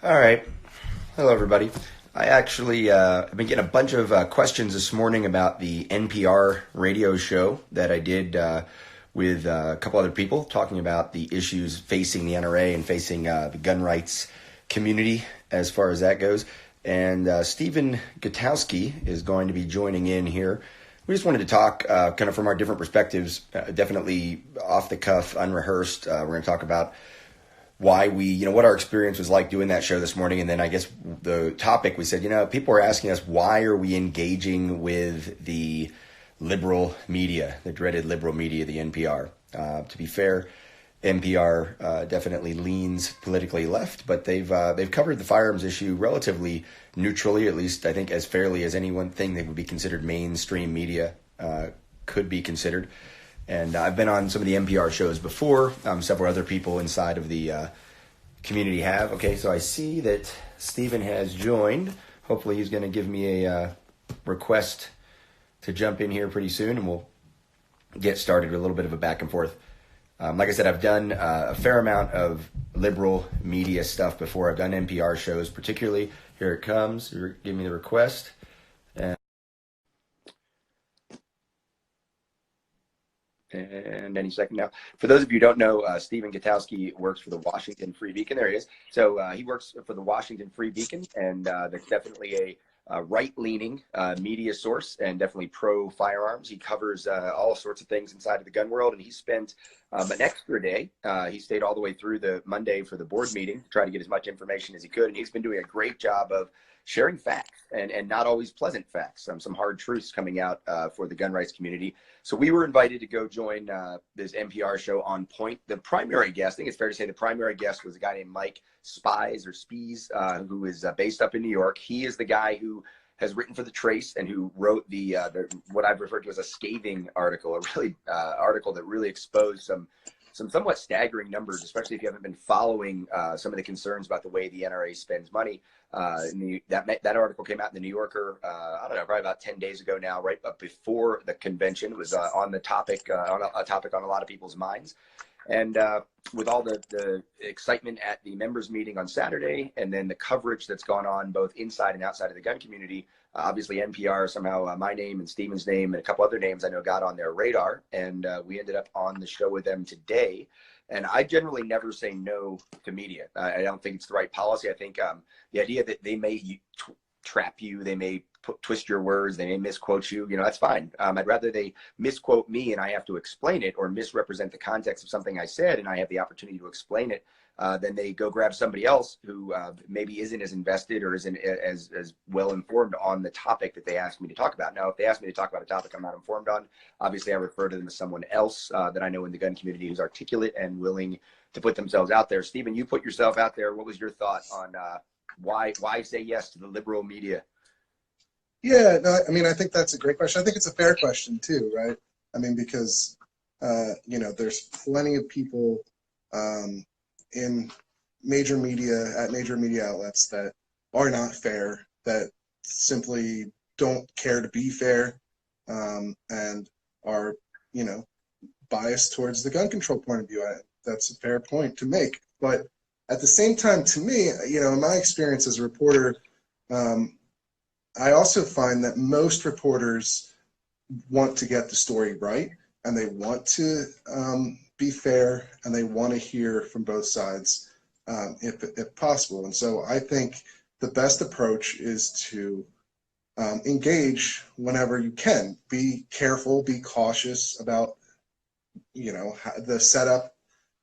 All right. Hello, everybody. I actually have been getting a bunch of questions this morning about the NPR radio show that I did with a couple other people talking about the issues facing the NRA and facing the gun rights community as far as that goes. And Stephen Gutowski is going to be joining in here. We just wanted to talk kind of from our different perspectives, definitely off the cuff, unrehearsed. We're going to talk about why we, what our experience was like doing that show this morning. And then I guess the topic we said, people are asking us, why are we engaging with the liberal media, the dreaded liberal media, the NPR? To be fair, NPR definitely leans politically left, but they've covered the firearms issue relatively neutrally, at least I think as fairly as any one thing that would be considered mainstream media could be considered. And I've been on some of the NPR shows before. Several other people inside of the community have. Okay, so I see that Stephen has joined. Hopefully he's going to give me a request to jump in here pretty soon, and we'll get started with a little bit of a back and forth. Like I said, I've done a fair amount of liberal media stuff before. I've done NPR shows, particularly. Here it comes. Give me the request. And any second now. For those of you who don't know, Stephen Gutowski works for the Washington Free Beacon. There he is. So he works for the Washington Free Beacon, and that's definitely a right-leaning media source and definitely pro-firearms. He covers all sorts of things inside of the gun world, and he spent an extra day. He stayed all the way through the Monday for the board meeting to try to get as much information as he could, and he's been doing a great job of sharing facts and not always pleasant facts, some hard truths coming out for the gun rights community. So we were invited to go join this NPR show On Point. The primary guest, I think it's fair to say the primary guest was a guy named Mike Spies, who is based up in New York. He is the guy who has written for The Trace and who wrote the what I've referred to as a scathing article, a really article that really exposed some somewhat staggering numbers, especially if you haven't been following some of the concerns about the way the NRA spends money. That article came out in the New Yorker, I don't know, probably about 10 days ago now, right up before the convention. It was on the topic, on a topic on a lot of people's minds. And with all the excitement at the members meeting on Saturday, and then the coverage that's gone on both inside and outside of the gun community, obviously NPR, somehow my name and Stephen's name and a couple other names I know got on their radar, and we ended up on the show with them today. And I generally never say no to media. I don't think it's the right policy. I think the idea that they may trap you, they may twist your words, they may misquote you, that's fine. I'd rather they misquote me and I have to explain it, or misrepresent the context of something I said and I have the opportunity to explain it, than they go grab somebody else who maybe isn't as invested or isn't as well informed on the topic that they asked me to talk about. Now, if they ask me to talk about a topic I'm not informed on, obviously I refer to them as someone else that I know in the gun community who's articulate and willing to put themselves out there. Stephen, you put yourself out there. What was your thought on why say yes to the liberal media? Yeah, no, I mean, I think that's a great question. I think it's a fair question too, right? I mean, because there's plenty of people in major media outlets that are not fair, that simply don't care to be fair, and are, biased towards the gun control point of view. That's a fair point to make. But at the same time, to me, in my experience as a reporter, I also find that most reporters want to get the story right, and they want to be fair, and they want to hear from both sides if possible. And so I think the best approach is to engage whenever you can. Be careful, be cautious about the setup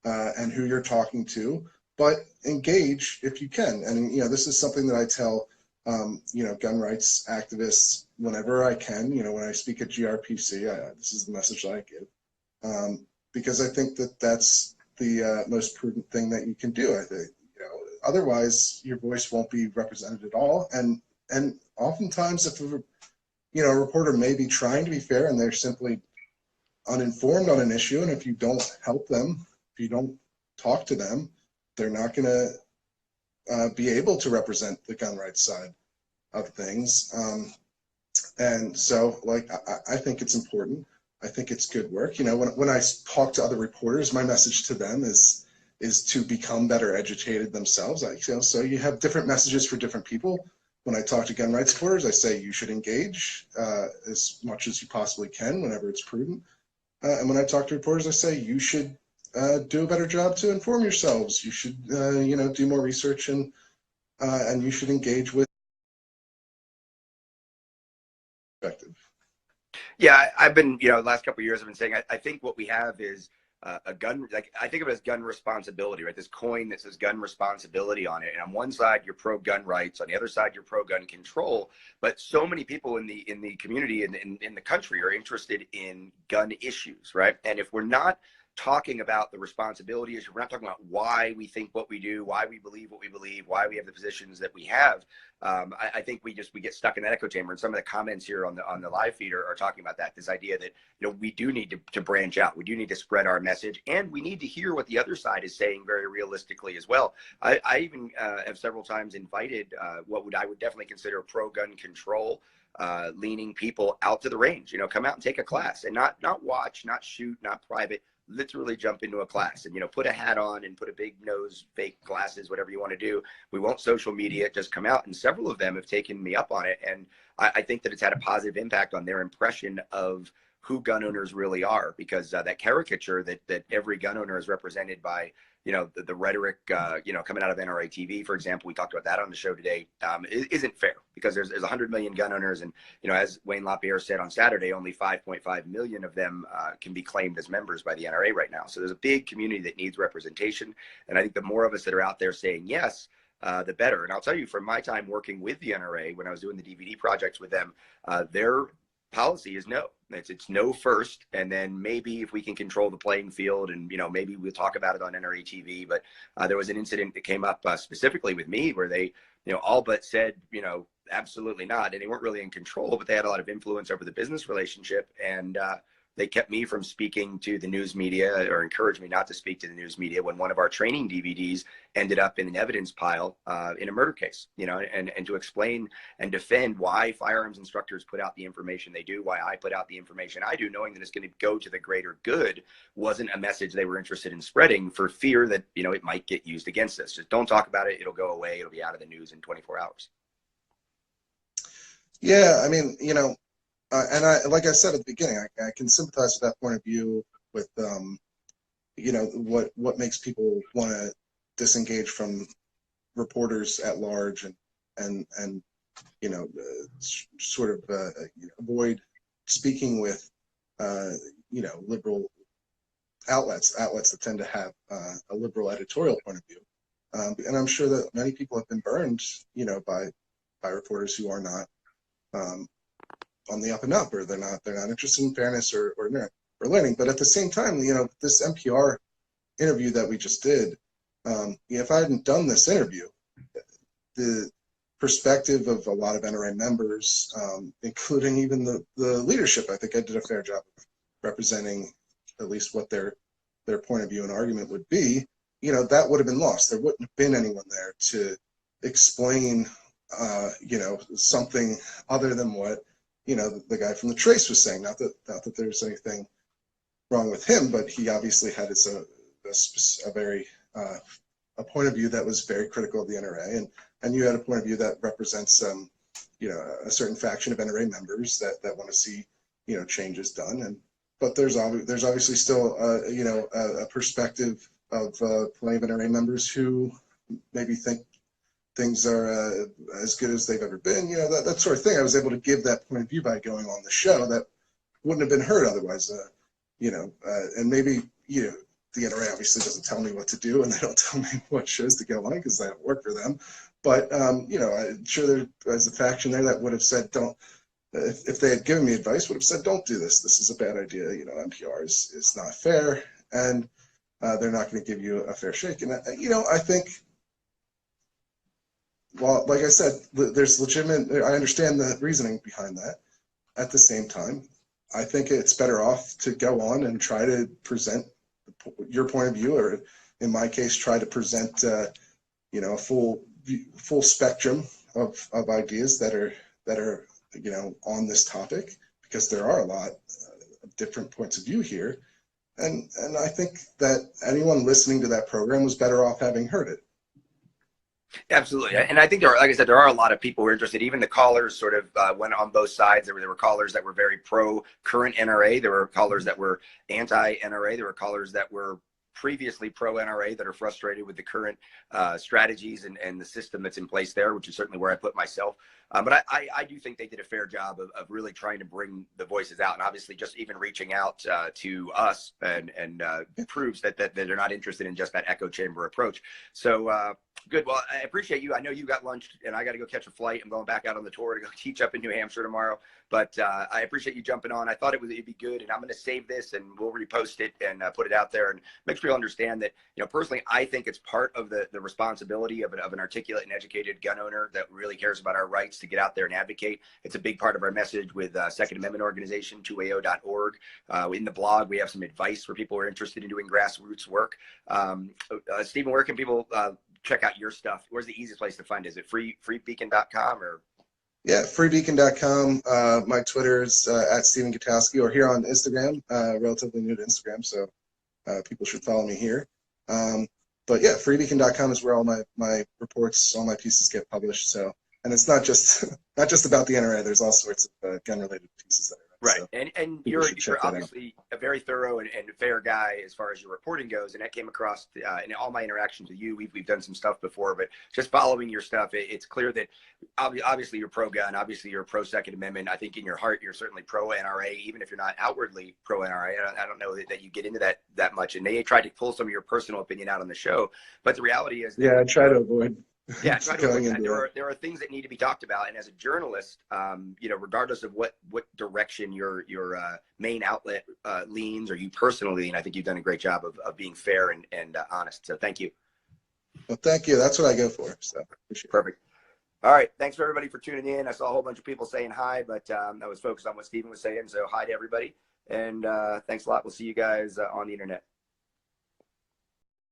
and who you're talking to, but engage if you can. And this is something that I tell gun rights activists whenever I can. When I speak at GRPC, this is the message that I give, because I think that that's the most prudent thing that you can do. I think, otherwise your voice won't be represented at all. And oftentimes, if a reporter may be trying to be fair and they're simply uninformed on an issue, and if you don't help them, if you don't talk to them, they're not going to be able to represent the gun rights side of things. And so, I think it's important. I think it's good work. When I talk to other reporters, my message to them is is to become better educated themselves. So you have different messages for different people. When I talk to gun rights supporters, I say you should engage as much as you possibly can whenever it's prudent. And when I talk to reporters, I say you should do a better job to inform yourselves. You should, do more research, and you should engage with perspective. Yeah, I've been, the last couple of years, I've been saying, I think what we have is a gun, like I think of it as gun responsibility, right? This coin that says gun responsibility on it. And on one side, you're pro gun rights. On the other side, you're pro gun control. But so many people in the community and in the country are interested in gun issues, right? And if we're not talking about the responsibility issue, we're not talking about why we think what we do, why we believe what we believe, why we have the positions that we have. I think we get stuck in that echo chamber. And some of the comments here on the live feed are talking about that, this idea that we do need to branch out, we do need to spread our message, and we need to hear what the other side is saying very realistically as well. I even have several times invited I would definitely consider pro gun control leaning people out to the range. Come out and take a class, and not watch, not shoot, not private. Literally jump into a class and put a hat on and put a big nose, fake glasses, whatever you want to do. We won't social media, just come out. And several of them have taken me up on it, and I think that it's had a positive impact on their impression of who gun owners really are, because that caricature that every gun owner is represented by the rhetoric coming out of NRA TV, for example, we talked about that on the show today, isn't fair, because there's 100 million gun owners, and as Wayne LaPierre said on Saturday, only 5.5 million of them can be claimed as members by the NRA right now. So there's a big community that needs representation, and I think the more of us that are out there saying yes, the better. And I'll tell you, from my time working with the NRA, when I was doing the DVD projects with them, their policy is no. It's no first, and then maybe if we can control the playing field, and maybe we'll talk about it on NRA TV. But there was an incident that came up specifically with me where they all but said absolutely not, and they weren't really in control, but they had a lot of influence over the business relationship, and they kept me from speaking to the news media, or encouraged me not to speak to the news media, when one of our training DVDs ended up in an evidence pile in a murder case, and to explain and defend why firearms instructors put out the information they do, why I put out the information I do, knowing that it's going to go to the greater good, wasn't a message they were interested in spreading, for fear that, it might get used against us. Just don't talk about it. It'll go away. It'll be out of the news in 24 hours. Yeah, I mean, and like I said at the beginning, I can sympathize with that point of view, with what makes people want to disengage from reporters at large, and sort of avoid speaking with liberal outlets that tend to have a liberal editorial point of view, and I'm sure that many people have been burned by reporters who are not on the up and up, or they're not interested in fairness or learning. But at the same time, this NPR interview that we just did, if I hadn't done this interview, the perspective of a lot of NRA members, including even the leadership, I think I did a fair job of representing at least what their point of view and argument would be. That would have been lost. There wouldn't have been anyone there to explain something other than what the guy from the Trace was saying. Not that there's anything wrong with him, but he obviously had a point of view that was very critical of the NRA, and you had a point of view that represents a certain faction of NRA members that want to see changes done. But there's obviously still a perspective of plenty of NRA members who maybe think things are as good as they've ever been, that sort of thing. I was able to give that point of view by going on the show that wouldn't have been heard otherwise, and maybe, the NRA obviously doesn't tell me what to do, and they don't tell me what shows to go on because I don't work for them. But, I'm sure there's a faction there that would have said, if they had given me advice, would have said, don't do this. This is a bad idea. NPR is not fair, and they're not going to give you a fair shake. And, I think, well, like I said, there's legitimate, I understand the reasoning behind that. At the same time, I think it's better off to go on and try to present your point of view, or in my case, try to present, a full spectrum of ideas that are on this topic, because there are a lot of different points of view here. And I think that anyone listening to that program was better off having heard it. Absolutely. And I think there are, like I said, there are a lot of people who are interested. Even the callers sort of went on both sides. There were callers that were very pro current NRA. There were callers that were anti NRA. There were callers that were previously pro NRA that are frustrated with the current strategies and the system that's in place there, which is certainly where I put myself. But I do think they did a fair job of really trying to bring the voices out, and obviously just even reaching out to us and proves that they're not interested in just that echo chamber approach. So good. Well, I appreciate you. I know you got lunch and I got to go catch a flight. I'm going back out on the tour to go teach up in New Hampshire tomorrow. But I appreciate you jumping on. I thought it'd be good, and I'm going to save this and we'll repost it and put it out there and make sure you understand that, personally, I think it's part of the responsibility of an articulate and educated gun owner that really cares about our rights to get out there and advocate. It's a big part of our message with Second Amendment organization, 2AO.org. In the blog, we have some advice for people who are interested in doing grassroots work. Stephen, where can people check out your stuff? Where's the easiest place to find it? Is it freebeacon.com or? Yeah, freebeacon.com. My Twitter is at Stephen Gutowski, or here on Instagram, relatively new to Instagram, so people should follow me here. But yeah, freebeacon.com is where all my reports, all my pieces get published. So, and it's not just about the NRA. There's all sorts of gun-related pieces that I write. Right, So and you're obviously a very thorough and fair guy as far as your reporting goes, and that came across in all my interactions with you. We've done some stuff before, but just following your stuff, it's clear that obviously you're pro-gun, obviously you're pro-Second Amendment. I think in your heart you're certainly pro-NRA, even if you're not outwardly pro-NRA. I don't know that you get into that much, and they tried to pull some of your personal opinion out on the show, but the reality is I try to avoid. Yeah, there are things that need to be talked about, and as a journalist, regardless of what direction your main outlet leans, or you personally lean, I think you've done a great job of being fair and honest. So thank you. Well, thank you. That's what I go for. So appreciate it. Perfect. All right, thanks for everybody for tuning in. I saw a whole bunch of people saying hi, but I was focused on what Stephen was saying. So hi to everybody, and thanks a lot. We'll see you guys on the internet.